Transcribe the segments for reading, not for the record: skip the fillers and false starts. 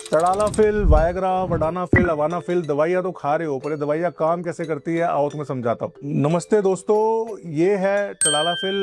तड़ालाफिल, Viagra, वडानाफिल, अवानाफिल दवाइयाँ तो खा रहे हो, पर ये दवाइयाँ काम कैसे करती है आओ तुम्हें समझाता हूँ। नमस्ते दोस्तों, ये है तड़ालाफिल,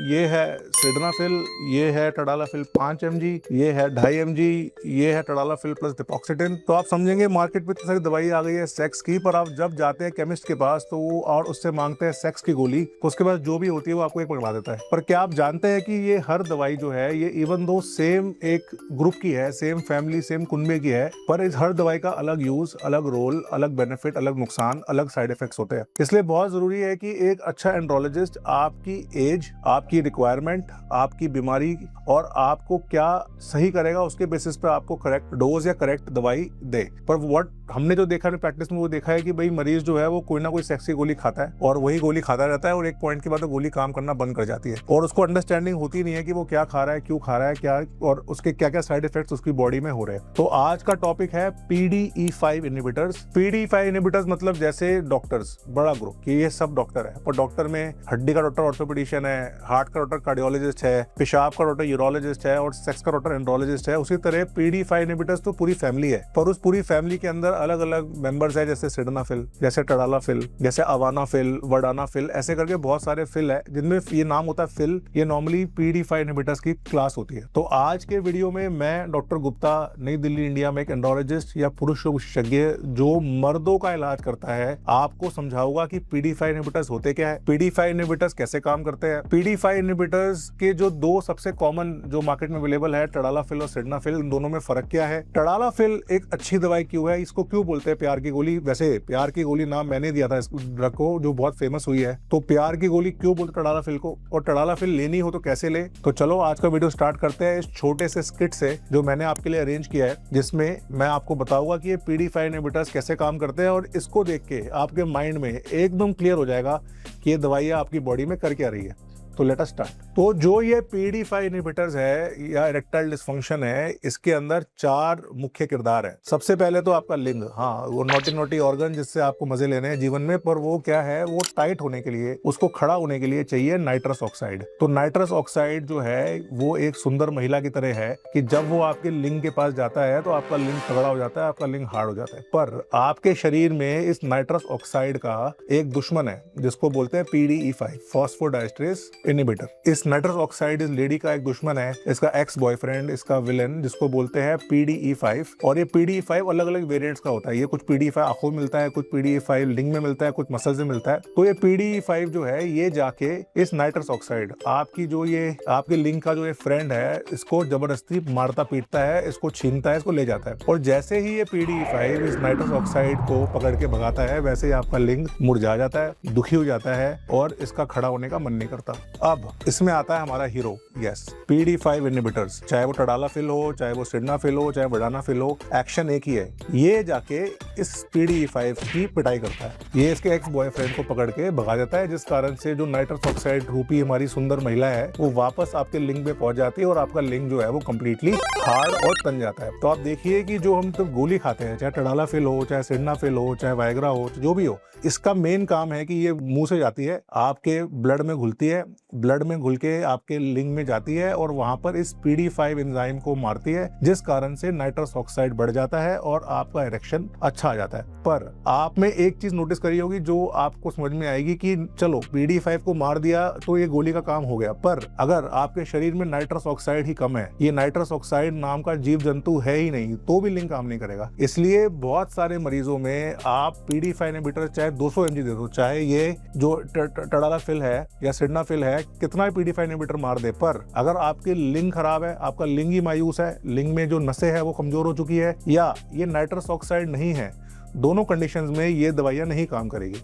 ये है सिडनाफिल, ये है तड़ालाफिल 5 mg, ये है 2.5 mg, ये है तड़ालाफिल प्लस डिपॉक्सिटिन। तो आप समझेंगे मार्केट में इतनी सारी दवाई आ गई है सेक्स की, पर आप जब जाते हैं केमिस्ट के पास तो वो और उससे मांगते हैं सेक्स की गोली, तो उसके पास जो भी होती है वो आपको एक पकड़ा देता है। पर क्या आप जानते हैं कि ये हर दवाई जो है ये इवन दो सेम एक ग्रुप की है, सेम फैमिली, सेम कुनबे की है, पर इस हर दवाई का अलग यूज, अलग रोल, अलग बेनिफिट, अलग नुकसान, अलग साइड इफेक्ट्स होते हैं। इसलिए बहुत जरूरी है कि एक अच्छा एंड्रोलॉजिस्ट आपकी एज, आपकी रिक्वायरमेंट, आपकी बीमारी और आपको क्या सही करेगा उसके बेसिस पे आपको करेक्ट डोज या करेक्ट दवाई दे। पर व्हाट हमने जो देखा है प्रैक्टिस में वो देखा है कि भाई मरीज जो है वो कोई ना कोई सेक्सी गोली खाता है और वही गोली खाता रहता है और एक पॉइंट के बाद तो गोली काम करना बंद कर जाती है और उसको अंडरस्टैंडिंग होती नहीं है कि वो क्या खा रहा है, क्यों खा रहा है, क्या और उसके क्या क्या साइड इफेक्ट्स उसकी बॉडी में हो रहे हैं। तो आज का टॉपिक है PDE5 इनहिबिटर्स। PDE5 इनहिबिटर्स मतलब जैसे डॉक्टर्स बड़ा ग्रुप कि ये सब डॉक्टर है, पर डॉक्टर में हड्डी का डॉक्टर ऑर्थोपेडिशियन है, हार्ट का डॉक्टर कार्डियोलॉजिस्ट है, पेशाब का डॉक्टर यूरोलॉजिस्ट है और सेक्स का डॉक्टर एंड्रोलॉजिस्ट है। उसी तरह PDE5 इनहिबिटर्स तो पूरी फैमिली है, पर उस पूरी फैमिली के अंदर अलग अलग मेंबर्स है, जैसे सिडनाफिल, जैसे तड़ालाफिल, जैसे अवानाफिल, वडानाफिल, ऐसे करके बहुत सारे फिल है जिनमें ये नाम होता है फिल। ये नॉर्मली PDE5 इनहिबिटर्स की क्लास होती है। तो आज के वीडियो में मैं डॉक्टर गुप्ता, नई दिल्ली इंडिया में एक एंड्रोलॉजिस्ट या पुरुष रोग विशेषज्ञ जो मर्दों का इलाज करता है, आपको समझाऊंगा कि PDE5 इनहिबिटर्स होते क्या है, PDE5 इनहिबिटर्स कैसे काम करते हैं। PDE5 इनहिबिटर्स के जो दो सबसे कॉमन जो मार्केट में अवेलेबल है, तड़ालाफिल और सिडनाफिल, इन दोनों में फर्क क्या है। तड़ालाफिल एक अच्छी दवाई क्यों है, इसको क्यों बोलते हैं प्यार की गोली। वैसे प्यार की गोली नाम मैंने दिया था इस ड्रग को जो बहुत फेमस हुई है, तो प्यार की गोली क्यों बोलते तड़ालाफिल को, और तड़ालाफिल लेनी हो तो कैसे ले। तो चलो आज का वीडियो स्टार्ट करते हैं इस छोटे से स्किट से जो मैंने आपके लिए अरेंज किया है, जिसमें मैं आपको बताऊंगा कि ये PDE5 इनहिबिटर्स कैसे काम करते हैं और इसको देख के आपके माइंड में एकदम क्लियर हो जाएगा कि ये दवाइयां आपकी बॉडी में कर क्या रही है। तो लेट अस स्टार्ट। तो जो ये PDE5 इनहिबिटर्स है या इरेक्टाइल डिस्फंक्शन है, इसके अंदर 4 मुख्य किरदार है। सबसे पहले तो आपका लिंग, हाँ वो नोटी नोटी ऑर्गन जिससे आपको मजे लेने हैं जीवन में, पर वो क्या है, वो टाइट होने के लिए, उसको खड़ा होने के लिए चाहिए नाइट्रस ऑक्साइड। तो नाइट्रस ऑक्साइड जो है वो एक सुंदर महिला की तरह है कि जब वो आपके लिंग के पास जाता है तो आपका लिंग तगड़ा हो जाता है, आपका लिंग हार्ड हो जाता है। पर आपके शरीर में इस नाइट्रस ऑक्साइड का एक दुश्मन है जिसको बोलते हैं PDE5, फॉस्फोडाइस्ट्रेस इनहिबिटर। इस नाइट्रस ऑक्साइड इस लेडी का एक दुश्मन है, इसका एक्स बॉयफ्रेंड, इसका विलेन, जिसको बोलते हैं PDE5। और ये PDE5 अलग अलग वेरिएंट्स का होता है। ये कुछ PDE5 आंखों में मिलता है, कुछ PDE5 लिंग में मिलता है, कुछ मसल्स में मिलता है। तो ये PDE5 जो है ये जाके इस नाइट्रस ऑक्साइड आपकी जो ये आपके लिंग का जो ये फ्रेंड है, इसको जबरदस्ती मारता पीटता है, इसको छीनता है, इसको ले जाता है। और जैसे ही ये PDE5 इस नाइट्रस ऑक्साइड को पकड़ के भगाता है, वैसे ही आपका लिंग मुरझा जाता है, दुखी हो जाता है और इसका खड़ा होने का मन नहीं करता। अब इसमें आता है हमारा हीरो, यस, PDE5 इनहिबिटर्स। चाहे वो तड़ालाफिल हो, चाहे वो सिडनाफिल हो, चाहे वडानाफिल हो, एक्शन एक ही है। ये जाके इस PDE5 की पिटाई करता है, ये इसके एक्स बॉयफ्रेंड को पकड़ के भगा देता है, जिस कारण से जो नाइट्रस ऑक्साइड रूपी हमारी सुंदर महिला है वो वापस आपके लिंग पे पहुंच जाती है और आपका लिंग जो है वो कंप्लीटली हार्ड और तन जाता है। तो आप देखिए कि जो हम तो गोली खाते हैं, चाहे तड़ालाफिल हो, चाहे सिडनाफिल हो, चाहे वायग्रा हो, जो भी हो, इसका मेन काम है कि ये मुंह से जाती है, आपके ब्लड में घुलती है, ब्लड में घुल के आपके लिंग में जाती है और वहां पर इस PDE5 एंजाइम को मारती है, जिस कारण से नाइट्रस ऑक्साइड बढ़ जाता है और आपका इरेक्शन अच्छा आ जाता है। पर आप में एक चीज नोटिस करी होगी जो आपको समझ में आएगी कि चलो PDE5 को मार दिया तो ये गोली का काम हो गया, पर अगर आपके शरीर में नाइट्रस ऑक्साइड ही कम है, ये नाइट्रस ऑक्साइड नाम का जीव जंतु है ही नहीं, तो भी लिंग काम नहीं करेगा। इसलिए बहुत सारे मरीजों में आप PDE5 इनहिबिटर चाहे 200 mg दे दो, चाहे ये जो तड़ालाफिल है या सिडनाफिल है, कितना PDE5 इनहिबिटर मार दे, पर अगर आपकी लिंग खराब है, आपका लिंग ही मायूस है, लिंग में जो नसें है वो कमजोर हो चुकी है, या ये नाइट्रस ऑक्साइड नहीं है, दोनों कंडीशंस में ये दवाइयां नहीं काम करेगी।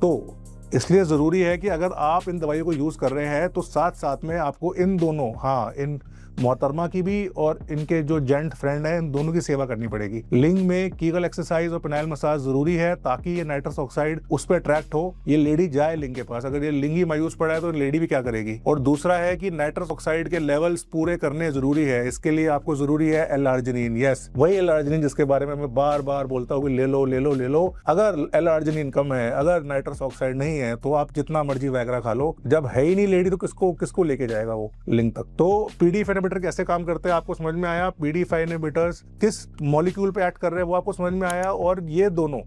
तो इसलिए जरूरी है कि अगर आप इन दवाइयों को यूज कर रहे हैं तो साथ साथ में आपको इन दोनों, हाँ इन मोहतरमा की भी और इनके जो जेंट फ्रेंड है, इन दोनों की सेवा करनी पड़ेगी। लिंग में कीगल एक्सरसाइज और पेनाइल मसाज जरूरी है ताकि ये नाइट्रस ऑक्साइड उस पर अट्रैक्ट हो, ये लेडी जाए लिंग के पास। अगर ये लिंग ही मायूस पड़ा है तो लेडी भी क्या करेगी। और दूसरा है कि नाइट्रस ऑक्साइड के लेवल्स पूरे करने जरूरी है, इसके लिए आपको जरूरी है एल-आर्जिनिन। यस, वही एल-आर्जिनिन जिसके बारे में मैं बार बार बोलता हूँ कि ले लो ले लो ले लो। अगर एल-आर्जिनिन कम है, अगर नाइट्रस ऑक्साइड नहीं है, तो आप जितना मर्जी वैगरा खा लो, जब है ही नहीं लेडी तो किसको किसको लेके जाएगा वो लिंग तक। तो PDE5 इनहिबिटर कैसे काम करते हैं आपको समझ में आया, PDE5 इनहिबिटर्स किस मॉलिक्यूल पे एक्ट कर रहे हैं वो आपको समझ में आया, और ये दोनों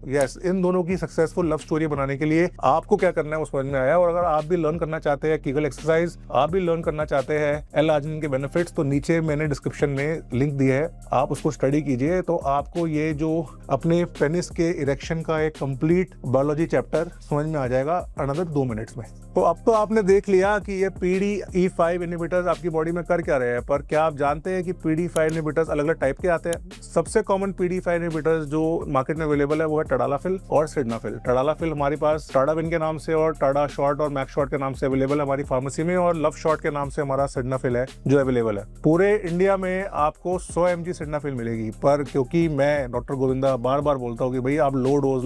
इन दोनों की सक्सेसफुल लव स्टोरी बनाने के लिए आपको क्या करना है वो समझ में आया। और अगर आप भी लर्न करना चाहते हैं कीगल एक्सरसाइज, आप भी लर्न करना चाहते हैं L-arginine के बेनिफिट्स, तो नीचे मैंने डिस्क्रिप्शन में लिंक दिया है, आप उसको स्टडी कीजिए। तो आपको ये जो अपने पेनिस के इरेक्शन का एक कंप्लीट बायोलॉजी चैप्टर समझ में आ जाएगा अनदर 2 मिनट्स में। तो अब तो आपने देख लिया कि ये PDE5 इनहिबिटर्स आपकी बॉडी में कर क्या रहे हैं, पर क्या आप जानते हैं कि PDE5 इनहिबिटर्स अलग अलग टाइप के आते हैं। सबसे कॉमन PDE5 इनहिबिटर्स जो मार्केट में अवेलेबल है वो है टडालाफिल और सिडनाफिल। टडालाफिल हमारे पास टाडाविन के नाम से और टाडा शॉर्ट और मैक्स शॉर्ट के नाम से अवेलेबल है हमारी फार्मेसी में, और लव शॉर्ट के नाम से हमारा सिडनाफिल है जो अवेलेबल है। पूरे इंडिया में आपको 100 mg सिडनाफिल मिलेगी, पर क्योंकि मैं डॉक्टर गोविंदा बार बार बोलता हूँ कि भाई आप लो डोज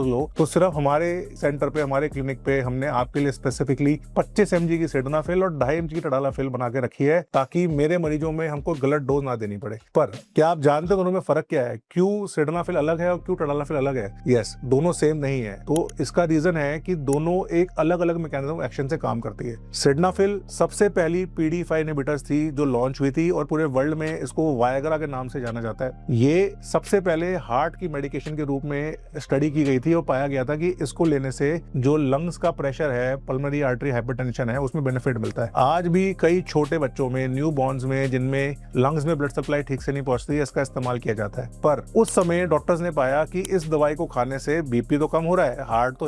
लो, तो सिर्फ हमारे सेंटर पे, हमारे क्लिनिक पे हमने आपके लिए स्पेसिफिकली 25 mg की सिडनाफिल और 2.5 mg की टडालाफिल बना के रखी है, ताकि मेरे मरीजों में हमको गलत डोज ना देनी पड़े। पर क्या आप जानते हो दोनों में फर्क क्या है, क्यों सिडनाफिल अलग है और क्यों टडालाफिल अलग है? यस, दोनों सेम नहीं है। तो इसका रीजन है कि दोनों एक अलग अलग मैकेनिज्म एक्शन से काम करती है। सिडनाफिल सबसे पहली PDE5 इनहिबिटर्स थी जो लॉन्च हुई थी, और पूरे वर्ल्ड में इसको वायग्रा के नाम से जाना जाता है। ये सबसे पहले हार्ट की मेडिकेशन के रूप में स्टडी की गई थी और पाया गया था कि इसको लेने से जो लंग्स का प्रेशर है, पल्मोनरी आर्टरी हाइपरटेंशन है, उसमें बेनिफिट मिलता है। आज भी कई छोटे बच्चों में, न्यू बॉर्न्स में, जिनमें लंग्स में ब्लड सप्लाई ठीक से नहीं पहुंचती है, इसका इस्तेमाल किया जाता है। पर उस समय डॉक्टर्स ने पाया कि इस दवाई को खाने से बीपी तो कम हो रहा है, हार्ट तो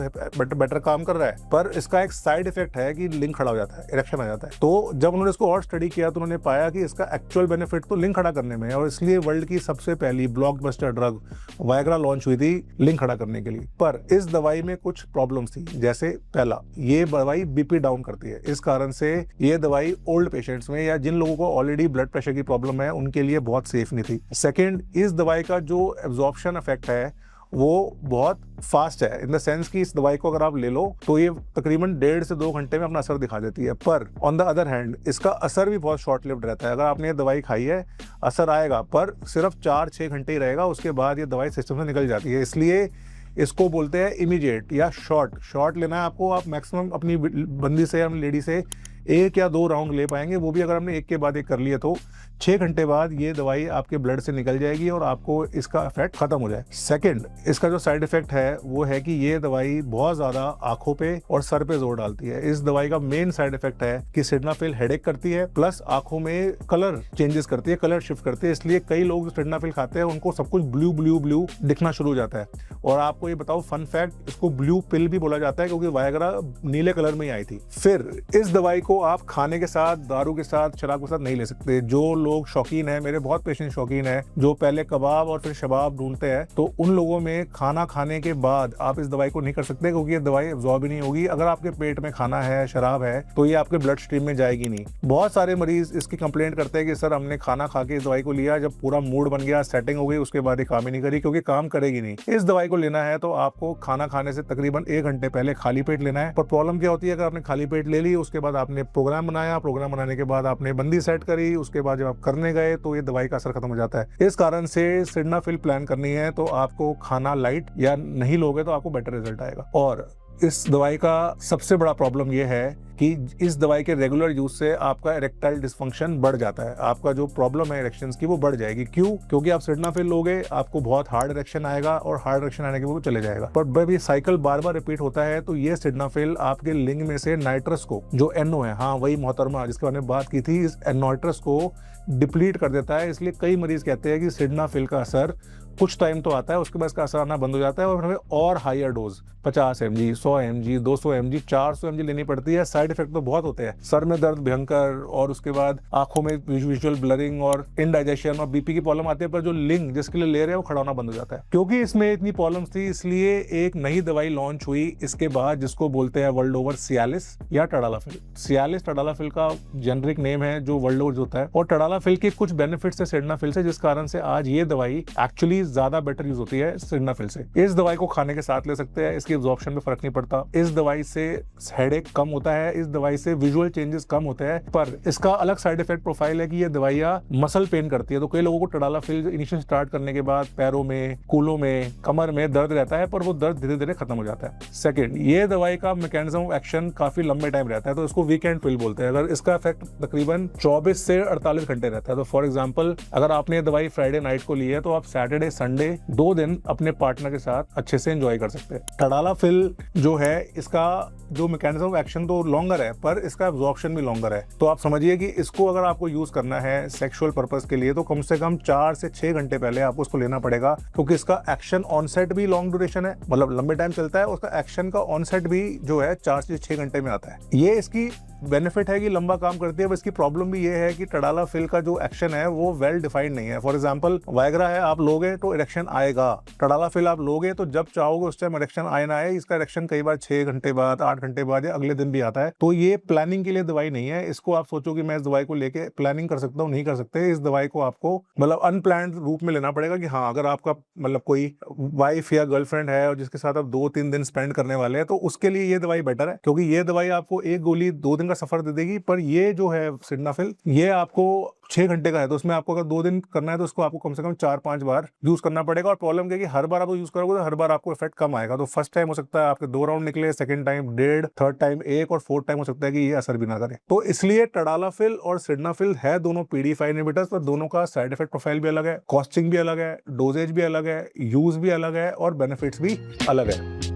बेटर काम कर रहा है, पर इसका एक साइड इफेक्ट है कि लिंग खड़ा हो जाता है, इरेक्शन आ जाता है। तो जब उन्होंने इसको और स्टडी किया तो उन्होंने पाया कि इसका एक्चुअल बेनिफिट तो लिंग खड़ा करने में है, और इसलिए वर्ल्ड की सबसे पहली ब्लॉकबस्टर ड्रग वायग्रा लॉन्च हुई थी लिंग खड़ा करने के लिए। पर इस दवाई में कुछ प्रॉब्लम्स थी, जैसे पहला, ये दवाई बीपी डाउन करती है, इस कारण से ये दवाई ओल्ड पेशेंट्स में या जिन लोगों को ऑलरेडी ब्लड प्रेशर की प्रॉब्लम है उनके लिए बहुत सेफ नहीं थी। सेकेंड, इस दवाई का जो एब्जॉर्प्शन इफेक्ट है वो बहुत फास्ट है, इन द सेंस कि इस दवाई को अगर आप ले लो तो ये तकरीबन 1.5 से 2 घंटे में अपना असर दिखा देती है। पर ऑन द अदर हैंड इसका असर भी बहुत शॉर्ट लिव्ड रहता है। अगर आपने ये दवाई खाई है, असर आएगा पर सिर्फ 4-6 घंटे ही रहेगा, उसके बाद ये दवाई सिस्टम से निकल जाती है। इसलिए इसको बोलते हैं इमीडिएट या शॉर्ट लेना है आपको। आप मैक्सिमम अपनी बंदी से या लेडी से 1 या 2 राउंड ले पाएंगे, वो भी अगर हमने एक के बाद एक कर लिए तो 6 घंटे बाद ये दवाई आपके ब्लड से निकल जाएगी और आपको इसका इफेक्ट खत्म हो जाए। सेकंड, इसका जो साइड इफेक्ट है वो है कि ये दवाई बहुत ज्यादा आंखों पे और सर पे जोर डालती है। इस दवाई का मेन साइड इफेक्ट है कि सिडनाफिल हेडेक करती है, प्लस आंखों में कलर चेंजेस करती है, कलर शिफ्ट करती है। इसलिए कई लोग सिडनाफिल खाते हैं उनको सब कुछ ब्लू दिखना शुरू हो जाता है। और आपको ये बताओ फन फैक्ट, इसको ब्लू पिल भी बोला जाता है क्योंकि वायग्रा नीले कलर में ही आई थी। फिर इस दवाई को आप खाने के साथ, दारू के साथ, शराब के साथ नहीं ले सकते। जो लोग शौकीन है, मेरे बहुत पेशेंट शौकीन है जो पहले कबाब और फिर शबाब ढूंढते हैं, तो उन लोगों में खाना खाने के बाद आप इस दवाई को नहीं कर सकते क्योंकि ये दवाई एब्जॉर्ब ही नहीं होगी। अगर आपके पेट में खाना है, शराब है, तो ये आपके ब्लड स्ट्रीम में जाएगी नहीं। बहुत सारे मरीज इसकी कंप्लेंट करते हैं कि सर हमने खाना खा के इस दवाई को लिया, जब पूरा मूड बन गया, सेटिंग हो गई, उसके बाद ये काम ही नहीं करी, क्योंकि काम करेगी नहीं। इस दवाई को लेना है तो आपको खाना खाने से तकरीबन 1 घंटे पहले खाली पेट लेना है। पर प्रॉब्लम क्या होती है, अगर आपने खाली पेट ले ली, उसके बाद आपने प्रोग्राम बनाया, प्रोग्राम बनाने के बाद आपने बंदी सेट करी, उसके बाद जब आप करने गए तो ये दवाई का असर खत्म हो जाता है। इस कारण से सिडनाफिल प्लान करनी है तो आपको खाना लाइट या नहीं लोगे तो आपको बेटर रिजल्ट आएगा। और इस दवाई का सबसे बड़ा प्रॉब्लम यह है कि इस दवाई के रेगुलर यूज से आपका इरेक्टाइल डिसफंक्शन बढ़ जाता है। आपका जो प्रॉब्लम है इरेक्शंस की वो बढ़ जाएगी। क्यों? क्योंकि आप सिडनाफिल लोगे, आपको बहुत हार्ड इरेक्शन आएगा और हार्ड इरेक्शन आने के बाद चले जाएगा। पर जब ये साइकिल बार बार रिपीट होता है तो ये सिडनाफिल आपके लिंग में से नाइट्रस को, जो NO है, हाँ वही मोहतरमा जिसके बारे में बात की थी, इस नाइट्रस को डिप्लीट कर देता है। इसलिए कई मरीज कहते हैं कि सिडनाफिल का असर कुछ टाइम तो आता है, उसके बाद इसका असर आना बंद हो जाता है और हमें और higher dose 50 mg, 100 mg, 200 mg, 400 mg लेनी पड़ती है। साइड इफेक्ट तो बहुत होते हैं, सर में दर्द भयंकर, और उसके बाद आंखों में विजुअल ब्लरिंग और इनडाइजेशन और बीपी की प्रॉब्लम आती है। पर जो लिंग जिसके लिए ले रहे हैं वो खड़ा होना बंद हो जाता है। क्योंकि इसमें इतनी प्रॉब्लम्स थी, इसलिए एक नई दवाई लॉन्च हुई इसके बाद, जिसको बोलते हैं वर्ल्ड ओवर सियालिस या टडालाफिल। सियालिस टडालाफिल का जेनरिक नेम है जो वर्ल्ड ओवर होता है, और टडालाफिल के कुछ बेनिफिट्स है सिडनाफिल से, जिस कारण से आज ये दवाई एक्चुअली ज्यादा बेटर यूज होती है सिडनाफिल से। इस दवाई को खाने के साथ ले सकते हैं, इसकी एब्जॉर्प्शन में फर्क नहीं पड़ता। इस दवाई से हेडेक कम होता है, इस दवाई से विजुअल चेंजेस कम होते हैं, पर इसका अलग साइड इफेक्ट प्रोफाइल है कि ये दवाइयां मसल पेन करती है। तो कई लोगों को टडालाफिल इनिशियल स्टार्ट करने के बाद पैरों में, कूलों में, कमर में दर्द रहता है, पर वो दर्द धीरे धीरे खत्म हो जाता है। सेकंड, ये दवाई का मैकेनिज्म ऑफ एक्शन काफी लंबे टाइम रहता है, तो इसको वीकेंड पिल बोलते हैं। अगर इसका इफेक्ट तकरीबन 24 से 48 घंटे रहता है। तो फॉर एग्जांपल अगर आपने दवाई फ्राइडे नाइट को ली है तो आप सैटरडे संडे 2 दिन अपने पार्टनर के साथ अच्छे से एंजॉय कर सकते हैं। टडालाफिल जो है इसका जो मैकेनिज्म ऑफ एक्शन तो लॉन्गर है, पर इसका एब्जॉर्प्शन भी लॉन्गर है। तो आप समझिए कि इसको अगर आपको यूज करना है सेक्सुअल पर्पस के लिए तो कम से कम 4 से 6 घंटे पहले आपको उसको लेना पड़ेगा, क्योंकि इसका एक्शन ऑनसेट भी लॉन्ग ड्यूरेशन है, मतलब लंबे टाइम चलता है। उसका एक्शन का ऑनसेट भी जो है 4 से 6 घंटे में आता है। ये इसकी बेनिफिट है कि लंबा काम करती है, पर इसकी प्रॉब्लम भी ये है कि टडालाफिल का जो एक्शन है वो वेल डिफाइंड नहीं है। फॉर एग्जांपल वायग्रा है, आप लोगे तो इरेक्शन आएगा, टडालाफिल आप लोगे तो जब चाहोगे उस टाइम इरेक्शन आए ना आए। इसका इरेक्शन कई बार 6 घंटे बाद, 8 घंटे बाद या अगले दिन भी आता है। तो ये प्लानिंग के लिए दवाई नहीं है। इसको आप सोचो कि मैं इस दवाई को लेके प्लानिंग कर सकता हूँ, नहीं कर सकते। इस दवाई को आपको मतलब अनप्लान्ड रूप में लेना पड़ेगा कि हाँ, अगर आपका मतलब कोई वाइफ या गर्लफ्रेंड है और जिसके साथ आप 2-3 दिन स्पेंड करने वाले हैं तो उसके लिए ये दवाई बेटर है, क्योंकि ये दवाई आपको एक गोली 2 दिन का सफर दे देगी। पर ये जो है सिडनाफिल ये आपको 6 घंटे का है, तो उसमें आपको अगर 2 दिन करना है तो उसको आपको कम से कम 4-5 बार यूज करना पड़ेगा। और प्रॉब्लम क्या है कि हर बार आप यूज करोगे तो हर बार आपको इफेक्ट कम आएगा। तो फर्स्ट टाइम हो सकता है आपके 2 राउंड निकले, सेकंड टाइम 1.5, थर्ड टाइम 1 और फोर्थ टाइम हो सकता है कि ये असर भी ना करे। तो इसलिए टडालाफिल और सिडनाफिल है दोनों PDE5 इनहिबिटर्स, पर दोनों का साइड इफेक्ट प्रोफाइल भी अलग है, कॉस्टिंग भी अलग है, डोजेज भी अलग है, यूज भी अलग है और बेनिफिट्स भी अलग है।